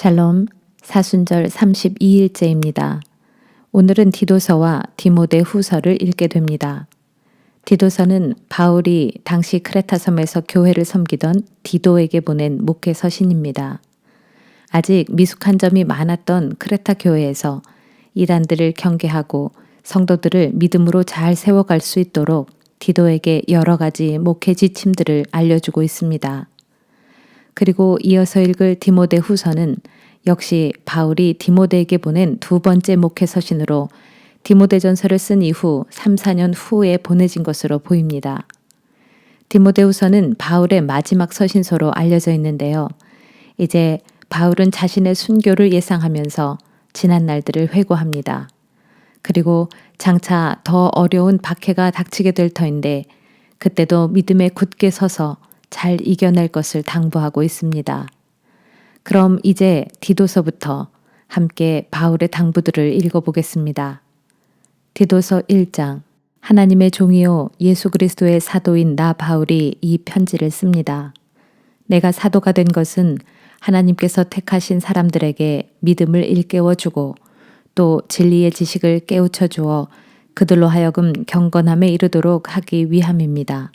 샬롬, 사순절 32일째입니다. 오늘은 디도서와 디모데 후서를 읽게 됩니다. 디도서는 바울이 당시 크레타 섬에서 교회를 섬기던 디도에게 보낸 목회 서신입니다. 아직 미숙한 점이 많았던 크레타 교회에서 이단들을 경계하고 성도들을 믿음으로 잘 세워갈 수 있도록 디도에게 여러 가지 목회 지침들을 알려주고 있습니다. 그리고 이어서 읽을 디모데 후서는 역시 바울이 디모데에게 보낸 두 번째 목회 서신으로 디모데전서를 쓴 이후 3, 4년 후에 보내진 것으로 보입니다. 디모데 후서는 바울의 마지막 서신서로 알려져 있는데요. 이제 바울은 자신의 순교를 예상하면서 지난 날들을 회고합니다. 그리고 장차 더 어려운 박해가 닥치게 될 터인데 그때도 믿음에 굳게 서서 잘 이겨낼 것을 당부하고 있습니다. 그럼 이제 디도서부터 함께 바울의 당부들을 읽어보겠습니다. 디도서 1장. 하나님의 종이요 예수 그리스도의 사도인 나 바울이 이 편지를 씁니다. 내가 사도가 된 것은 하나님께서 택하신 사람들에게 믿음을 일깨워주고 또 진리의 지식을 깨우쳐 주어 그들로 하여금 경건함에 이르도록 하기 위함입니다.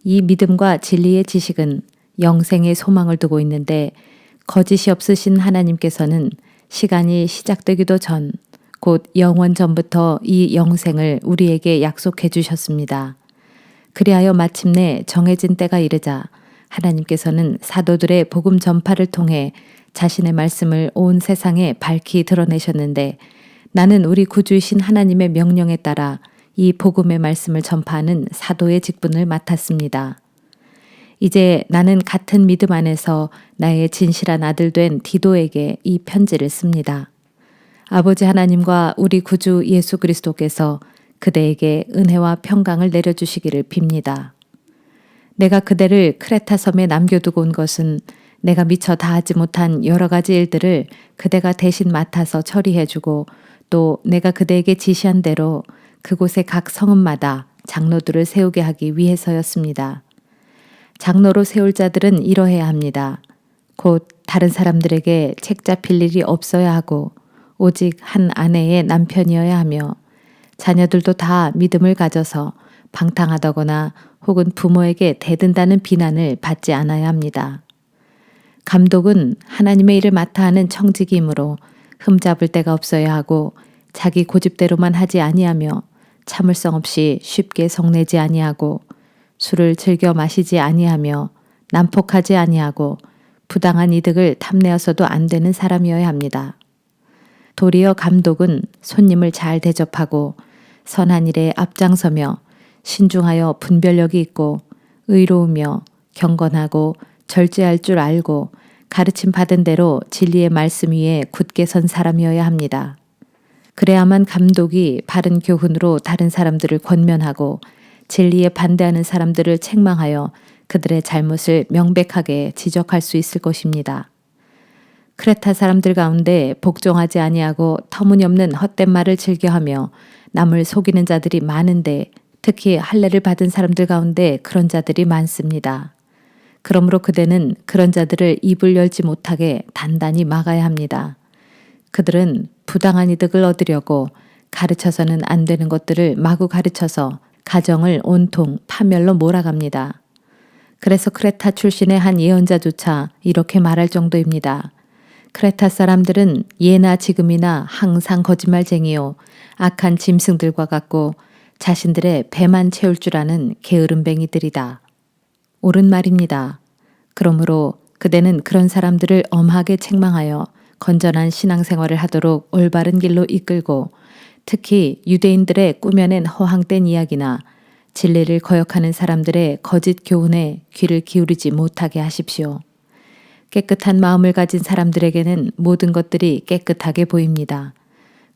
이 믿음과 진리의 지식은 영생의 소망을 두고 있는데 거짓이 없으신 하나님께서는 시간이 시작되기도 전, 곧 영원 전부터 이 영생을 우리에게 약속해 주셨습니다. 그리하여 마침내 정해진 때가 이르자 하나님께서는 사도들의 복음 전파를 통해 자신의 말씀을 온 세상에 밝히 드러내셨는데 나는 우리 구주이신 하나님의 명령에 따라 이 복음의 말씀을 전파하는 사도의 직분을 맡았습니다. 이제 나는 같은 믿음 안에서 나의 진실한 아들 된 디도에게 이 편지를 씁니다. 아버지 하나님과 우리 구주 예수 그리스도께서 그대에게 은혜와 평강을 내려주시기를 빕니다. 내가 그대를 크레타 섬에 남겨두고 온 것은 내가 미처 다하지 못한 여러 가지 일들을 그대가 대신 맡아서 처리해주고 또 내가 그대에게 지시한 대로 그곳의 각 성읍마다 장로들을 세우게 하기 위해서였습니다. 장로로 세울 자들은 이러해야 합니다. 곧 다른 사람들에게 책 잡힐 일이 없어야 하고 오직 한 아내의 남편이어야 하며 자녀들도 다 믿음을 가져서 방탕하다거나 혹은 부모에게 대든다는 비난을 받지 않아야 합니다. 감독은 하나님의 일을 맡아 하는 청지기이므로 흠잡을 데가 없어야 하고 자기 고집대로만 하지 아니하며 참을성 없이 쉽게 성내지 아니하고 술을 즐겨 마시지 아니하며 난폭하지 아니하고 부당한 이득을 탐내어서도 안 되는 사람이어야 합니다. 도리어 감독은 손님을 잘 대접하고 선한 일에 앞장서며 신중하여 분별력이 있고 의로우며 경건하고 절제할 줄 알고 가르침 받은 대로 진리의 말씀 위에 굳게 선 사람이어야 합니다. 그래야만 감독이 바른 교훈으로 다른 사람들을 권면하고 진리에 반대하는 사람들을 책망하여 그들의 잘못을 명백하게 지적할 수 있을 것입니다. 크레타 사람들 가운데 복종하지 아니하고 터무니없는 헛된 말을 즐겨하며 남을 속이는 자들이 많은데 특히 할례를 받은 사람들 가운데 그런 자들이 많습니다. 그러므로 그대는 그런 자들을 입을 열지 못하게 단단히 막아야 합니다. 그들은 부당한 이득을 얻으려고 가르쳐서는 안 되는 것들을 마구 가르쳐서 가정을 온통 파멸로 몰아갑니다. 그래서 크레타 출신의 한 예언자조차 이렇게 말할 정도입니다. 크레타 사람들은 예나 지금이나 항상 거짓말쟁이요 악한 짐승들과 같고 자신들의 배만 채울 줄 아는 게으름뱅이들이다. 옳은 말입니다. 그러므로 그대는 그런 사람들을 엄하게 책망하여 건전한 신앙생활을 하도록 올바른 길로 이끌고 특히 유대인들의 꾸며낸 허황된 이야기나 진리를 거역하는 사람들의 거짓 교훈에 귀를 기울이지 못하게 하십시오. 깨끗한 마음을 가진 사람들에게는 모든 것들이 깨끗하게 보입니다.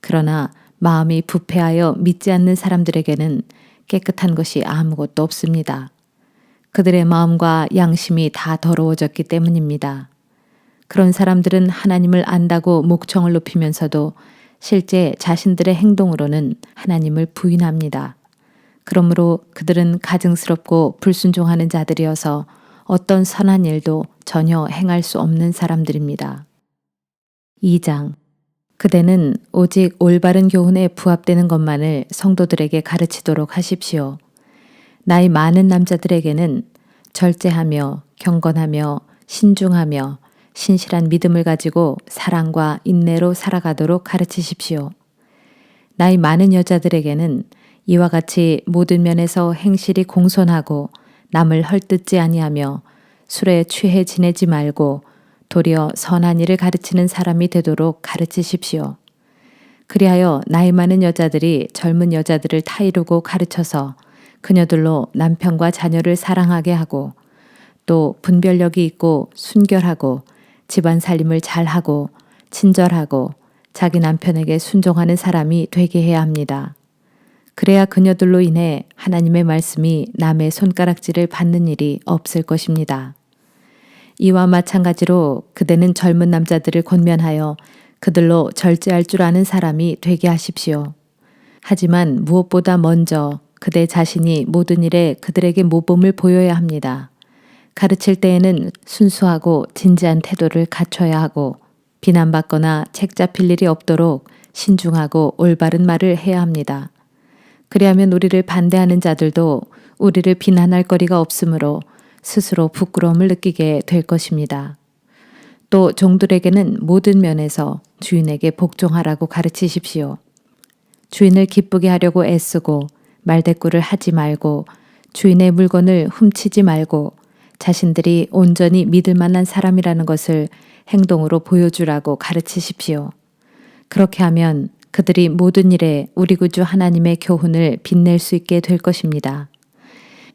그러나 마음이 부패하여 믿지 않는 사람들에게는 깨끗한 것이 아무것도 없습니다. 그들의 마음과 양심이 다 더러워졌기 때문입니다. 그런 사람들은 하나님을 안다고 목청을 높이면서도 실제 자신들의 행동으로는 하나님을 부인합니다. 그러므로 그들은 가증스럽고 불순종하는 자들이어서 어떤 선한 일도 전혀 행할 수 없는 사람들입니다. 2장. 그대는 오직 올바른 교훈에 부합되는 것만을 성도들에게 가르치도록 하십시오. 나이 많은 남자들에게는 절제하며 경건하며 신중하며 신실한 믿음을 가지고 사랑과 인내로 살아가도록 가르치십시오. 나이 많은 여자들에게는 이와 같이 모든 면에서 행실이 공손하고 남을 헐뜯지 아니하며 술에 취해 지내지 말고 도리어 선한 일을 가르치는 사람이 되도록 가르치십시오. 그리하여 나이 많은 여자들이 젊은 여자들을 타이르고 가르쳐서 그녀들로 남편과 자녀를 사랑하게 하고 또 분별력이 있고 순결하고 집안 살림을 잘하고 친절하고 자기 남편에게 순종하는 사람이 되게 해야 합니다. 그래야 그녀들로 인해 하나님의 말씀이 남의 손가락질을 받는 일이 없을 것입니다. 이와 마찬가지로 그대는 젊은 남자들을 권면하여 그들로 절제할 줄 아는 사람이 되게 하십시오. 하지만 무엇보다 먼저 그대 자신이 모든 일에 그들에게 모범을 보여야 합니다. 가르칠 때에는 순수하고 진지한 태도를 갖춰야 하고 비난받거나 책 잡힐 일이 없도록 신중하고 올바른 말을 해야 합니다. 그리하면 우리를 반대하는 자들도 우리를 비난할 거리가 없으므로 스스로 부끄러움을 느끼게 될 것입니다. 또 종들에게는 모든 면에서 주인에게 복종하라고 가르치십시오. 주인을 기쁘게 하려고 애쓰고 말대꾸를 하지 말고 주인의 물건을 훔치지 말고 자신들이 온전히 믿을 만한 사람이라는 것을 행동으로 보여주라고 가르치십시오. 그렇게 하면 그들이 모든 일에 우리 구주 하나님의 교훈을 빛낼 수 있게 될 것입니다.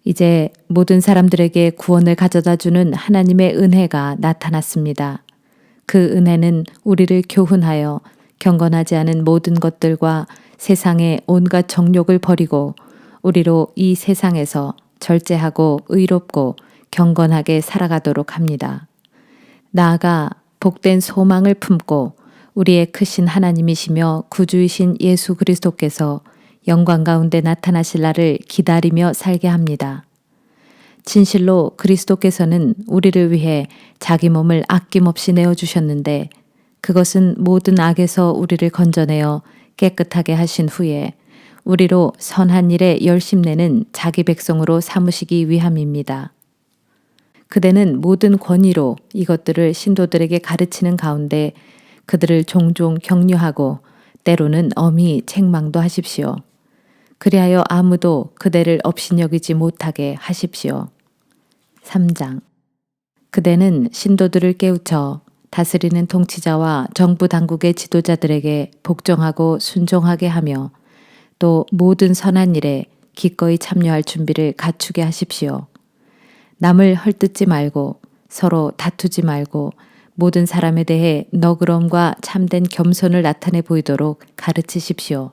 이제 모든 사람들에게 구원을 가져다 주는 하나님의 은혜가 나타났습니다. 그 은혜는 우리를 교훈하여 경건하지 않은 모든 것들과 세상의 온갖 정욕을 버리고 우리로 이 세상에서 절제하고 의롭고 경건하게 살아가도록 합니다. 나아가 복된 소망을 품고 우리의 크신 하나님이시며 구주이신 예수 그리스도께서 영광 가운데 나타나실 날을 기다리며 살게 합니다. 진실로 그리스도께서는 우리를 위해 자기 몸을 아낌없이 내어주셨는데 그것은 모든 악에서 우리를 건져내어 깨끗하게 하신 후에 우리로 선한 일에 열심내는 자기 백성으로 삼으시기 위함입니다. 그대는 모든 권위로 이것들을 신도들에게 가르치는 가운데 그들을 종종 격려하고 때로는 엄히 책망도 하십시오. 그리하여 아무도 그대를 업신여기지 못하게 하십시오. 3장. 그대는 신도들을 깨우쳐 다스리는 통치자와 정부 당국의 지도자들에게 복종하고 순종하게 하며 또 모든 선한 일에 기꺼이 참여할 준비를 갖추게 하십시오. 남을 헐뜯지 말고 서로 다투지 말고 모든 사람에 대해 너그러움과 참된 겸손을 나타내 보이도록 가르치십시오.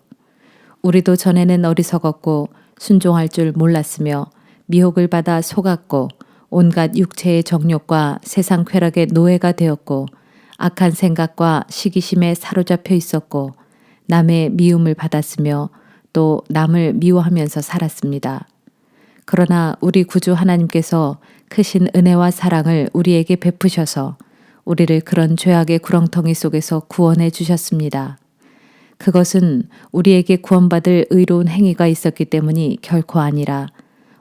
우리도 전에는 어리석었고 순종할 줄 몰랐으며 미혹을 받아 속았고 온갖 육체의 정욕과 세상 쾌락의 노예가 되었고 악한 생각과 시기심에 사로잡혀 있었고 남의 미움을 받았으며 또 남을 미워하면서 살았습니다. 그러나 우리 구주 하나님께서 크신 은혜와 사랑을 우리에게 베푸셔서 우리를 그런 죄악의 구렁텅이 속에서 구원해 주셨습니다. 그것은 우리에게 구원받을 의로운 행위가 있었기 때문이 결코 아니라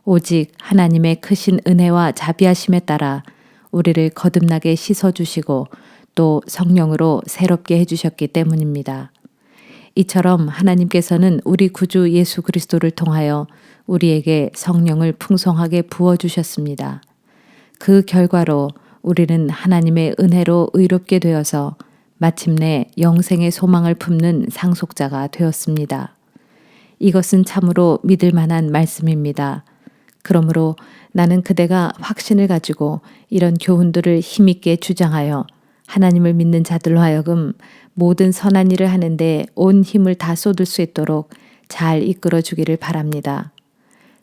오직 하나님의 크신 은혜와 자비하심에 따라 우리를 거듭나게 씻어주시고 또 성령으로 새롭게 해주셨기 때문입니다. 이처럼 하나님께서는 우리 구주 예수 그리스도를 통하여 우리에게 성령을 풍성하게 부어주셨습니다. 그 결과로 우리는 하나님의 은혜로 의롭게 되어서 마침내 영생의 소망을 품는 상속자가 되었습니다. 이것은 참으로 믿을 만한 말씀입니다. 그러므로 나는 그대가 확신을 가지고 이런 교훈들을 힘있게 주장하여 하나님을 믿는 자들로 하여금 모든 선한 일을 하는데 온 힘을 다 쏟을 수 있도록 잘 이끌어 주기를 바랍니다.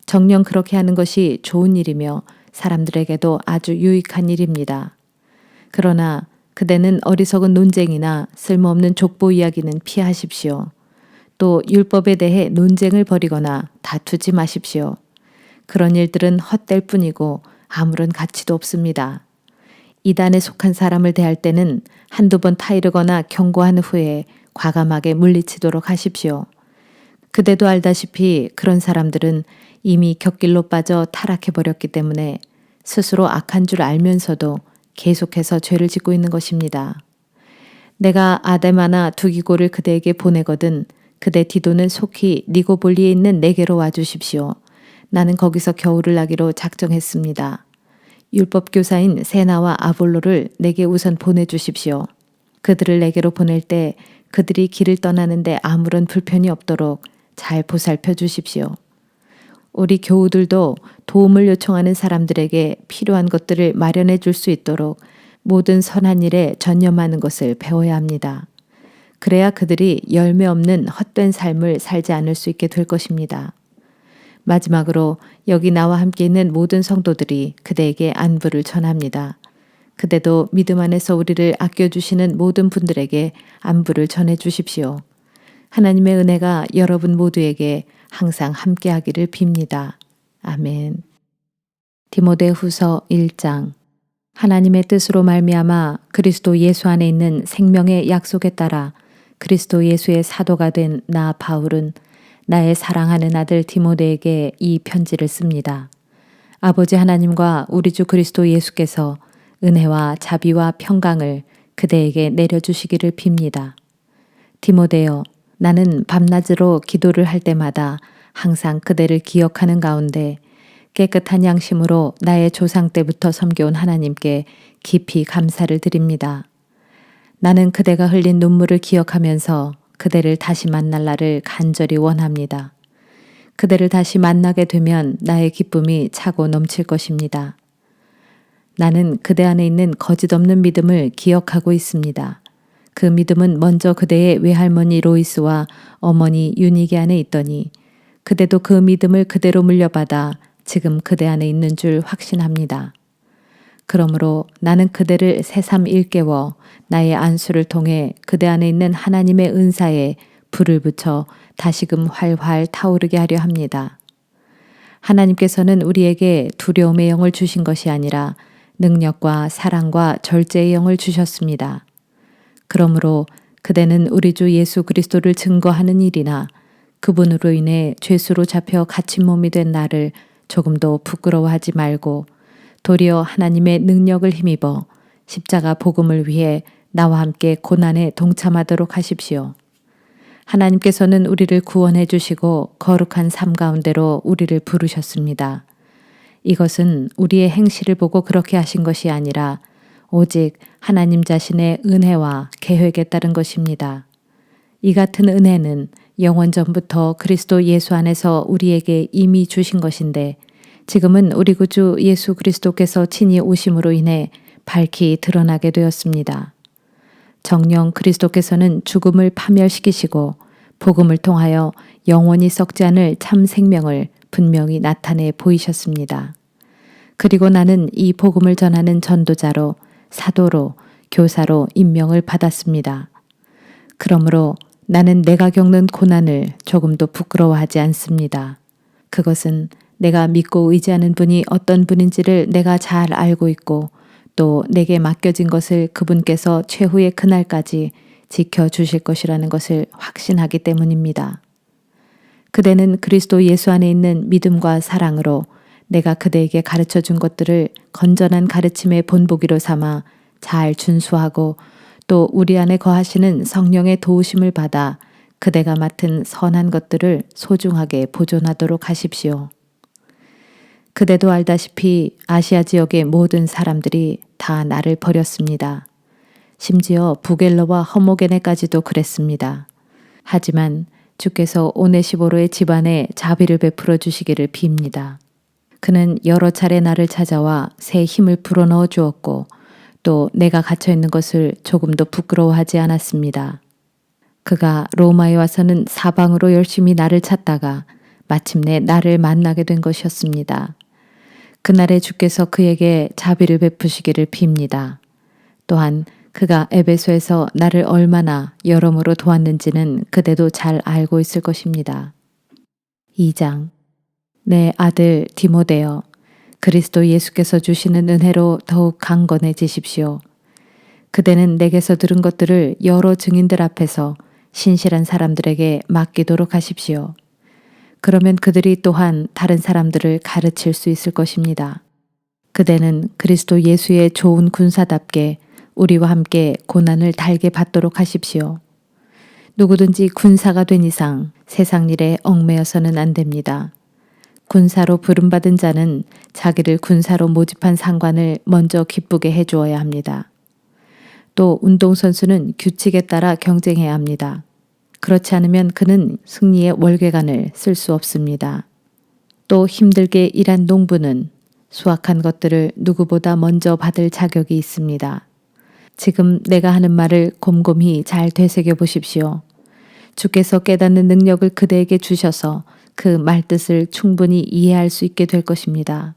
정녕 그렇게 하는 것이 좋은 일이며 사람들에게도 아주 유익한 일입니다. 그러나 그대는 어리석은 논쟁이나 쓸모없는 족보 이야기는 피하십시오. 또 율법에 대해 논쟁을 벌이거나 다투지 마십시오. 그런 일들은 헛될 뿐이고 아무런 가치도 없습니다. 이단에 속한 사람을 대할 때는 한두 번 타이르거나 경고한 후에 과감하게 물리치도록 하십시오. 그대도 알다시피 그런 사람들은 이미 곁길로 빠져 타락해버렸기 때문에 스스로 악한 줄 알면서도 계속해서 죄를 짓고 있는 것입니다. 내가 아데마나 두기고를 그대에게 보내거든 그대 디도는 속히 니고볼리에 있는 내게로 와주십시오. 나는 거기서 겨울을 나기로 작정했습니다. 율법 교사인 세나와 아볼로를 내게 우선 보내주십시오. 그들을 내게로 보낼 때 그들이 길을 떠나는데 아무런 불편이 없도록 잘 보살펴 주십시오. 우리 교우들도 도움을 요청하는 사람들에게 필요한 것들을 마련해 줄 수 있도록 모든 선한 일에 전념하는 것을 배워야 합니다. 그래야 그들이 열매 없는 헛된 삶을 살지 않을 수 있게 될 것입니다. 마지막으로 여기 나와 함께 있는 모든 성도들이 그대에게 안부를 전합니다. 그대도 믿음 안에서 우리를 아껴주시는 모든 분들에게 안부를 전해 주십시오. 하나님의 은혜가 여러분 모두에게 항상 함께하기를 빕니다. 아멘. 디모데후서 1장. 하나님의 뜻으로 말미암아 그리스도 예수 안에 있는 생명의 약속에 따라 그리스도 예수의 사도가 된 나 바울은 나의 사랑하는 아들 디모데에게 이 편지를 씁니다. 아버지 하나님과 우리 주 그리스도 예수께서 은혜와 자비와 평강을 그대에게 내려주시기를 빕니다. 디모데여, 나는 밤낮으로 기도를 할 때마다 항상 그대를 기억하는 가운데 깨끗한 양심으로 나의 조상 때부터 섬겨온 하나님께 깊이 감사를 드립니다. 나는 그대가 흘린 눈물을 기억하면서 그대를 다시 만날 날을 간절히 원합니다. 그대를 다시 만나게 되면 나의 기쁨이 차고 넘칠 것입니다. 나는 그대 안에 있는 거짓 없는 믿음을 기억하고 있습니다. 그 믿음은 먼저 그대의 외할머니 로이스와 어머니 유니게 안에 있더니 그대도 그 믿음을 그대로 물려받아 지금 그대 안에 있는 줄 확신합니다. 그러므로 나는 그대를 새삼 일깨워 나의 안수를 통해 그대 안에 있는 하나님의 은사에 불을 붙여 다시금 활활 타오르게 하려 합니다. 하나님께서는 우리에게 두려움의 영을 주신 것이 아니라 능력과 사랑과 절제의 영을 주셨습니다. 그러므로 그대는 우리 주 예수 그리스도를 증거하는 일이나 그분으로 인해 죄수로 잡혀 갇힌 몸이 된 나를 조금도 부끄러워하지 말고 도리어 하나님의 능력을 힘입어 십자가 복음을 위해 나와 함께 고난에 동참하도록 하십시오. 하나님께서는 우리를 구원해 주시고 거룩한 삶 가운데로 우리를 부르셨습니다. 이것은 우리의 행실을 보고 그렇게 하신 것이 아니라 오직 하나님 자신의 은혜와 계획에 따른 것입니다. 이 같은 은혜는 영원 전부터 그리스도 예수 안에서 우리에게 이미 주신 것인데 지금은 우리 구주 예수 그리스도께서 친히 오심으로 인해 밝히 드러나게 되었습니다. 정녕 그리스도께서는 죽음을 파멸시키시고 복음을 통하여 영원히 썩지 않을 참 생명을 분명히 나타내 보이셨습니다. 그리고 나는 이 복음을 전하는 전도자로 사도로 교사로 임명을 받았습니다. 그러므로 나는 내가 겪는 고난을 조금도 부끄러워하지 않습니다. 그것은 내가 믿고 의지하는 분이 어떤 분인지를 내가 잘 알고 있고 또 내게 맡겨진 것을 그분께서 최후의 그날까지 지켜주실 것이라는 것을 확신하기 때문입니다. 그대는 그리스도 예수 안에 있는 믿음과 사랑으로 내가 그대에게 가르쳐 준 것들을 건전한 가르침의 본보기로 삼아 잘 준수하고 또 우리 안에 거하시는 성령의 도우심을 받아 그대가 맡은 선한 것들을 소중하게 보존하도록 하십시오. 그대도 알다시피 아시아 지역의 모든 사람들이 다 나를 버렸습니다. 심지어 부겔러와 허모게네까지도 그랬습니다. 하지만 주께서 오네시보로의 집안에 자비를 베풀어 주시기를 빕니다. 그는 여러 차례 나를 찾아와 새 힘을 불어넣어 주었고 또 내가 갇혀 있는 것을 조금도 부끄러워하지 않았습니다. 그가 로마에 와서는 사방으로 열심히 나를 찾다가 마침내 나를 만나게 된 것이었습니다. 그날에 주께서 그에게 자비를 베푸시기를 빕니다. 또한 그가 에베소에서 나를 얼마나 여러모로 도왔는지는 그대도 잘 알고 있을 것입니다. 2장. 내 아들 디모데여, 그리스도 예수께서 주시는 은혜로 더욱 강건해지십시오. 그대는 내게서 들은 것들을 여러 증인들 앞에서 신실한 사람들에게 맡기도록 하십시오. 그러면 그들이 또한 다른 사람들을 가르칠 수 있을 것입니다. 그대는 그리스도 예수의 좋은 군사답게 우리와 함께 고난을 달게 받도록 하십시오. 누구든지 군사가 된 이상 세상 일에 얽매여서는 안 됩니다. 군사로 부름받은 자는 자기를 군사로 모집한 상관을 먼저 기쁘게 해주어야 합니다. 또 운동선수는 규칙에 따라 경쟁해야 합니다. 그렇지 않으면 그는 승리의 월계관을 쓸 수 없습니다. 또 힘들게 일한 농부는 수확한 것들을 누구보다 먼저 받을 자격이 있습니다. 지금 내가 하는 말을 곰곰이 잘 되새겨 보십시오. 주께서 깨닫는 능력을 그대에게 주셔서 그 말뜻을 충분히 이해할 수 있게 될 것입니다.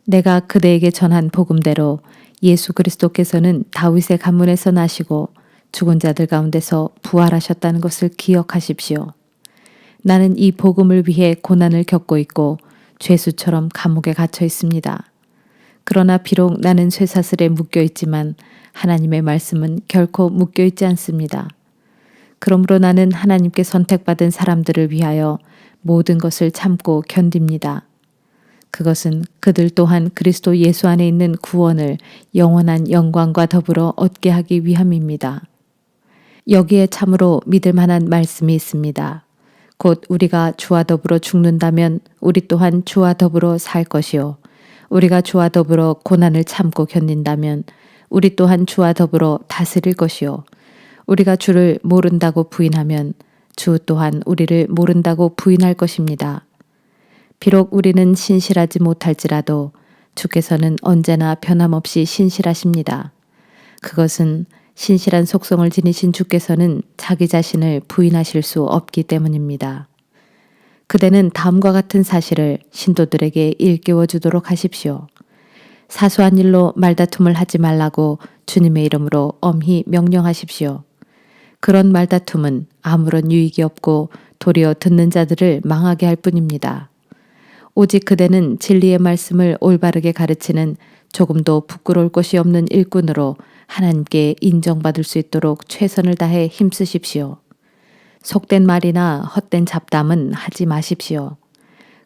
내가 그대에게 전한 복음대로 예수 그리스도께서는 다윗의 가문에서 나시고 죽은 자들 가운데서 부활하셨다는 것을 기억하십시오. 나는 이 복음을 위해 고난을 겪고 있고 죄수처럼 감옥에 갇혀 있습니다. 그러나 비록 나는 쇠사슬에 묶여 있지만 하나님의 말씀은 결코 묶여 있지 않습니다. 그러므로 나는 하나님께 선택받은 사람들을 위하여 모든 것을 참고 견딥니다. 그것은 그들 또한 그리스도 예수 안에 있는 구원을 영원한 영광과 더불어 얻게 하기 위함입니다. 여기에 참으로 믿을 만한 말씀이 있습니다. 곧 우리가 주와 더불어 죽는다면 우리 또한 주와 더불어 살 것이요. 우리가 주와 더불어 고난을 참고 견딘다면 우리 또한 주와 더불어 다스릴 것이요. 우리가 주를 모른다고 부인하면 주 또한 우리를 모른다고 부인할 것입니다. 비록 우리는 신실하지 못할지라도 주께서는 언제나 변함없이 신실하십니다. 그것은 신실한 속성을 지니신 주께서는 자기 자신을 부인하실 수 없기 때문입니다. 그대는 다음과 같은 사실을 신도들에게 일깨워 주도록 하십시오. 사소한 일로 말다툼을 하지 말라고 주님의 이름으로 엄히 명령하십시오. 그런 말다툼은 아무런 유익이 없고 도리어 듣는 자들을 망하게 할 뿐입니다. 오직 그대는 진리의 말씀을 올바르게 가르치는 조금도 부끄러울 것이 없는 일꾼으로 하나님께 인정받을 수 있도록 최선을 다해 힘쓰십시오. 속된 말이나 헛된 잡담은 하지 마십시오.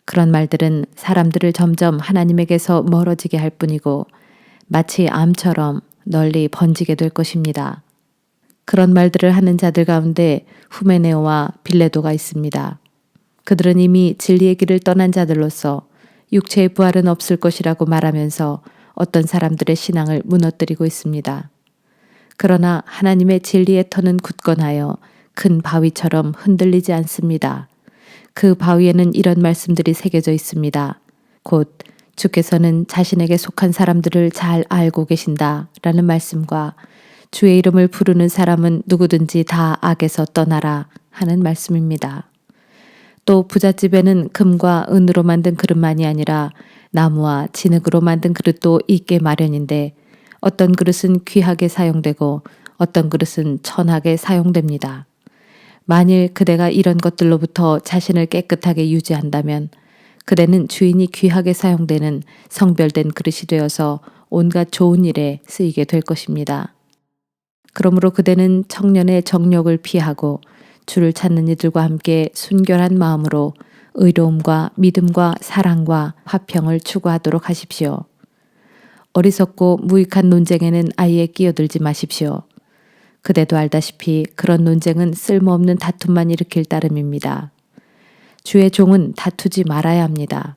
그런 말들은 사람들을 점점 하나님에게서 멀어지게 할 뿐이고 마치 암처럼 널리 번지게 될 것입니다. 그런 말들을 하는 자들 가운데 후메네오와 빌레도가 있습니다. 그들은 이미 진리의 길을 떠난 자들로서 육체의 부활은 없을 것이라고 말하면서 어떤 사람들의 신앙을 무너뜨리고 있습니다. 그러나 하나님의 진리의 터는 굳건하여 큰 바위처럼 흔들리지 않습니다. 그 바위에는 이런 말씀들이 새겨져 있습니다. 곧 주께서는 자신에게 속한 사람들을 잘 알고 계신다 라는 말씀과 주의 이름을 부르는 사람은 누구든지 다 악에서 떠나라 하는 말씀입니다. 또 부잣집에는 금과 은으로 만든 그릇만이 아니라 나무와 진흙으로 만든 그릇도 있게 마련인데 어떤 그릇은 귀하게 사용되고 어떤 그릇은 천하게 사용됩니다. 만일 그대가 이런 것들로부터 자신을 깨끗하게 유지한다면 그대는 주인이 귀하게 사용되는 성별된 그릇이 되어서 온갖 좋은 일에 쓰이게 될 것입니다. 그러므로 그대는 청년의 정욕을 피하고 주를 찾는 이들과 함께 순결한 마음으로 의로움과 믿음과 사랑과 화평을 추구하도록 하십시오. 어리석고 무익한 논쟁에는 아예 끼어들지 마십시오. 그대도 알다시피 그런 논쟁은 쓸모없는 다툼만 일으킬 따름입니다. 주의 종은 다투지 말아야 합니다.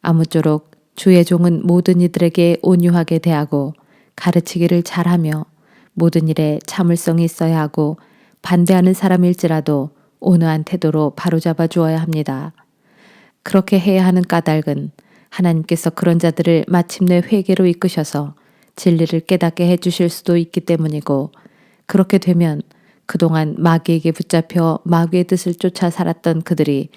아무쪼록 주의 종은 모든 이들에게 온유하게 대하고 가르치기를 잘하며 모든 일에 참을성이 있어야 하고 반대하는 사람일지라도 온화한 태도로 바로잡아 주어야 합니다. 그렇게 해야 하는 까닭은 하나님께서 그런 자들을 마침내 회개로 이끄셔서 진리를 깨닫게 해주실 수도 있기 때문이고 그렇게 되면 그동안 마귀에게 붙잡혀 마귀의 뜻을 쫓아 살았던 그들이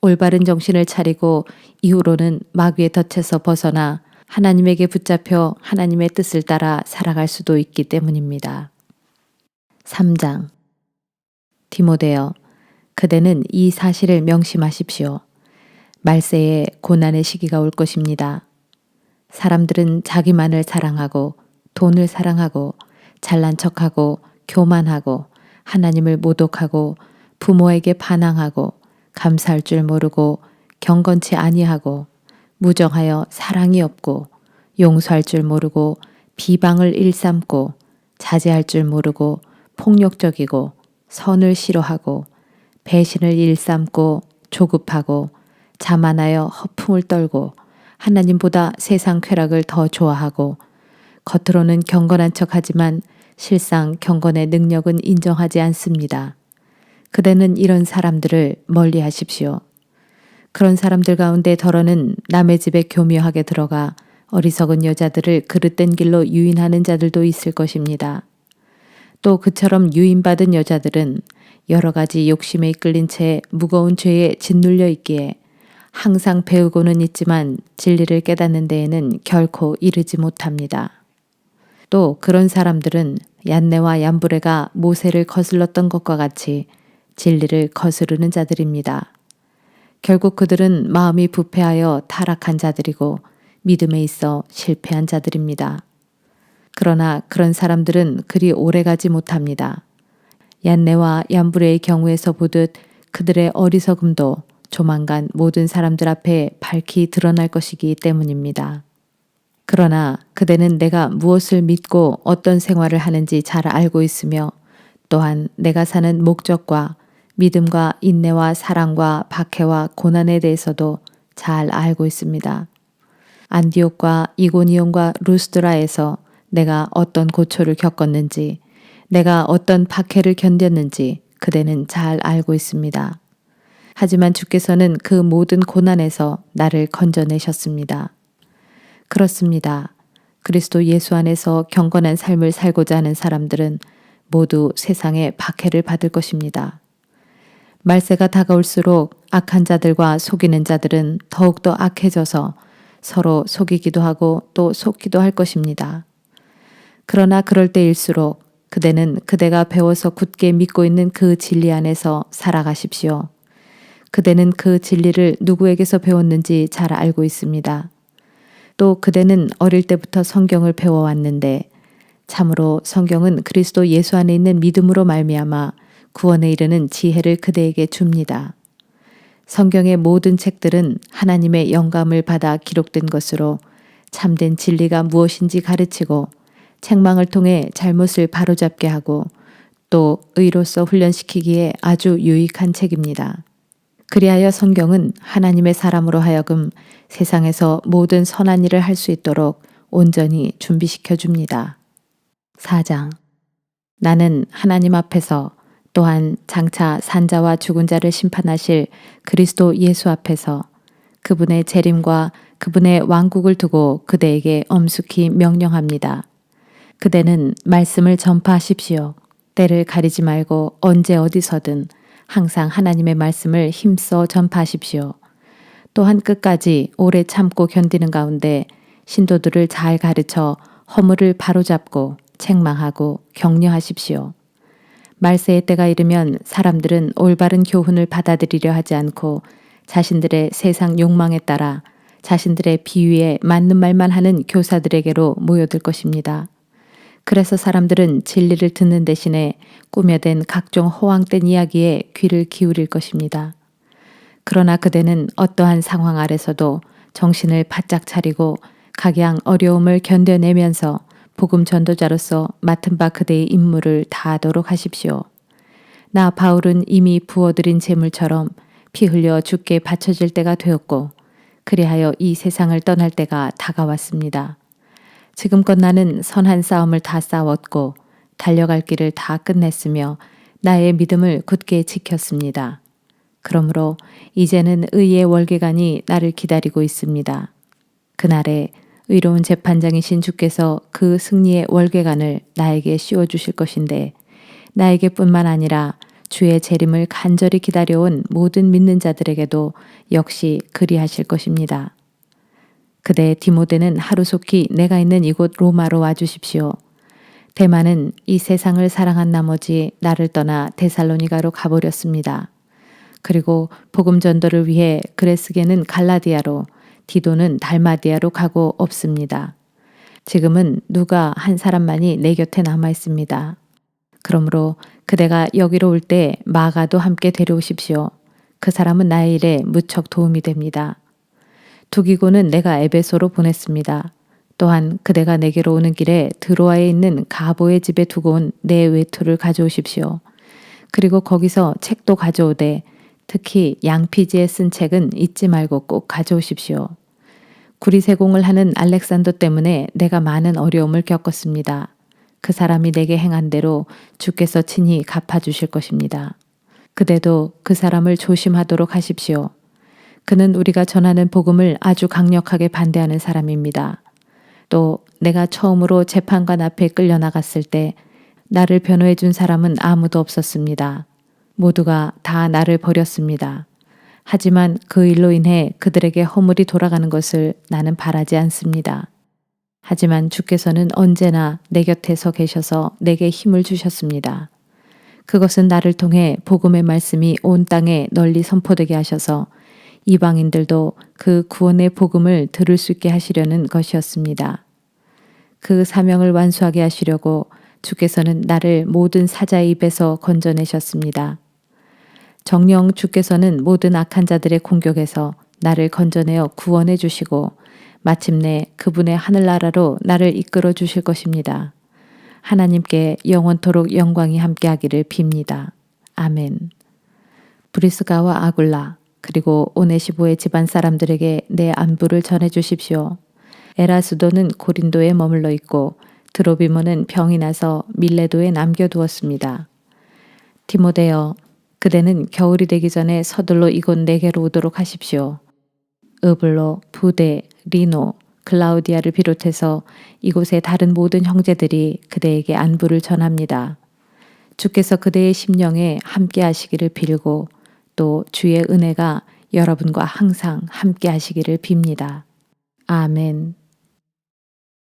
올바른 정신을 차리고 이후로는 마귀의 덫에서 벗어나 하나님에게 붙잡혀 하나님의 뜻을 따라 살아갈 수도 있기 때문입니다. 3장 디모데여, 그대는 이 사실을 명심하십시오. 말세에 고난의 시기가 올 것입니다. 사람들은 자기만을 사랑하고 돈을 사랑하고 잘난 척하고 교만하고 하나님을 모독하고 부모에게 반항하고 감사할 줄 모르고 경건치 아니하고 무정하여 사랑이 없고 용서할 줄 모르고 비방을 일삼고 자제할 줄 모르고 폭력적이고 선을 싫어하고 배신을 일삼고 조급하고 자만하여 허풍을 떨고 하나님보다 세상 쾌락을 더 좋아하고 겉으로는 경건한 척하지만 실상 경건의 능력은 인정하지 않습니다. 그대는 이런 사람들을 멀리 하십시오. 그런 사람들 가운데 더러는 남의 집에 교묘하게 들어가 어리석은 여자들을 그릇된 길로 유인하는 자들도 있을 것입니다. 또 그처럼 유인받은 여자들은 여러 가지 욕심에 이끌린 채 무거운 죄에 짓눌려 있기에 항상 배우고는 있지만 진리를 깨닫는 데에는 결코 이르지 못합니다. 또 그런 사람들은 얀네와 얀브레가 모세를 거슬렀던 것과 같이 진리를 거스르는 자들입니다. 결국 그들은 마음이 부패하여 타락한 자들이고 믿음에 있어 실패한 자들입니다. 그러나 그런 사람들은 그리 오래가지 못합니다. 얀네와 얀브레의 경우에서 보듯 그들의 어리석음도 조만간 모든 사람들 앞에 밝히 드러날 것이기 때문입니다. 그러나 그대는 내가 무엇을 믿고 어떤 생활을 하는지 잘 알고 있으며 또한 내가 사는 목적과 믿음과 인내와 사랑과 박해와 고난에 대해서도 잘 알고 있습니다. 안디옥과 이고니온과 루스드라에서 내가 어떤 고초를 겪었는지, 내가 어떤 박해를 견뎠는지 그대는 잘 알고 있습니다. 하지만 주께서는 그 모든 고난에서 나를 건져내셨습니다. 그렇습니다. 그리스도 예수 안에서 경건한 삶을 살고자 하는 사람들은 모두 세상에 박해를 받을 것입니다. 말세가 다가올수록 악한 자들과 속이는 자들은 더욱더 악해져서 서로 속이기도 하고 또 속기도 할 것입니다. 그러나 그럴 때일수록 그대는 그대가 배워서 굳게 믿고 있는 그 진리 안에서 살아가십시오. 그대는 그 진리를 누구에게서 배웠는지 잘 알고 있습니다. 또 그대는 어릴 때부터 성경을 배워왔는데 참으로 성경은 그리스도 예수 안에 있는 믿음으로 말미암아 구원에 이르는 지혜를 그대에게 줍니다. 성경의 모든 책들은 하나님의 영감을 받아 기록된 것으로 참된 진리가 무엇인지 가르치고 책망을 통해 잘못을 바로잡게 하고 또 의로서 훈련시키기에 아주 유익한 책입니다. 그리하여 성경은 하나님의 사람으로 하여금 세상에서 모든 선한 일을 할 수 있도록 온전히 준비시켜 줍니다. 4장. 나는 하나님 앞에서 또한 장차 산자와 죽은 자를 심판하실 그리스도 예수 앞에서 그분의 재림과 그분의 왕국을 두고 그대에게 엄숙히 명령합니다. 그대는 말씀을 전파하십시오. 때를 가리지 말고 언제 어디서든 항상 하나님의 말씀을 힘써 전파하십시오. 또한 끝까지 오래 참고 견디는 가운데 신도들을 잘 가르쳐 허물을 바로잡고 책망하고 격려하십시오. 말세의 때가 이르면 사람들은 올바른 교훈을 받아들이려 하지 않고 자신들의 세상 욕망에 따라 자신들의 비위에 맞는 말만 하는 교사들에게로 모여들 것입니다. 그래서 사람들은 진리를 듣는 대신에 꾸며댄 각종 허황된 이야기에 귀를 기울일 것입니다. 그러나 그대는 어떠한 상황 아래서도 정신을 바짝 차리고 각양 어려움을 견뎌내면서 복음 전도자로서 맡은 바 그대의 임무를 다하도록 하십시오. 나 바울은 이미 부어드린 제물처럼 피 흘려 주께 바쳐질 때가 되었고 그리하여 이 세상을 떠날 때가 다가왔습니다. 지금껏 나는 선한 싸움을 다 싸웠고 달려갈 길을 다 끝냈으며 나의 믿음을 굳게 지켰습니다. 그러므로 이제는 의의 월계관이 나를 기다리고 있습니다. 그날에 의로운 재판장이신 주께서 그 승리의 월계관을 나에게 씌워주실 것인데 나에게뿐만 아니라 주의 재림을 간절히 기다려온 모든 믿는 자들에게도 역시 그리하실 것입니다. 그대 디모데는 하루속히 내가 있는 이곳 로마로 와주십시오. 데마는 이 세상을 사랑한 나머지 나를 떠나 데살로니가로 가버렸습니다. 그리고 복음 전도를 위해 그레스게는 갈라디아로, 디도는 달마디아로 가고 없습니다. 지금은 누가 한 사람만이 내 곁에 남아 있습니다. 그러므로 그대가 여기로 올 때 마가도 함께 데려오십시오. 그 사람은 나의 일에 무척 도움이 됩니다. 두기고는 내가 에베소로 보냈습니다. 또한 그대가 내게로 오는 길에 드로아에 있는 가보의 집에 두고 온 내 외투를 가져오십시오. 그리고 거기서 책도 가져오되 특히 양피지에 쓴 책은 잊지 말고 꼭 가져오십시오. 구리세공을 하는 알렉산더 때문에 내가 많은 어려움을 겪었습니다. 그 사람이 내게 행한 대로 주께서 친히 갚아주실 것입니다. 그대도 그 사람을 조심하도록 하십시오. 그는 우리가 전하는 복음을 아주 강력하게 반대하는 사람입니다. 또 내가 처음으로 재판관 앞에 끌려나갔을 때 나를 변호해 준 사람은 아무도 없었습니다. 모두가 다 나를 버렸습니다. 하지만 그 일로 인해 그들에게 허물이 돌아가는 것을 나는 바라지 않습니다. 하지만 주께서는 언제나 내 곁에서 계셔서 내게 힘을 주셨습니다. 그것은 나를 통해 복음의 말씀이 온 땅에 널리 선포되게 하셔서 이방인들도 그 구원의 복음을 들을 수 있게 하시려는 것이었습니다. 그 사명을 완수하게 하시려고 주께서는 나를 모든 사자의 입에서 건져내셨습니다. 정녕 주께서는 모든 악한 자들의 공격에서 나를 건져내어 구원해 주시고 마침내 그분의 하늘나라로 나를 이끌어 주실 것입니다. 하나님께 영원토록 영광이 함께하기를 빕니다. 아멘. 브리스가와 아굴라 그리고 오네시보의 집안 사람들에게 내 안부를 전해 주십시오. 에라스도는 고린도에 머물러 있고 드로비모는 병이 나서 밀레도에 남겨두었습니다. 디모데여, 그대는 겨울이 되기 전에 서둘러 이곳 내게로 오도록 하십시오. 으블로, 부데, 리노, 클라우디아를 비롯해서 이곳의 다른 모든 형제들이 그대에게 안부를 전합니다. 주께서 그대의 심령에 함께 하시기를 빌고 또 주의 은혜가 여러분과 항상 함께 하시기를 빕니다. 아멘.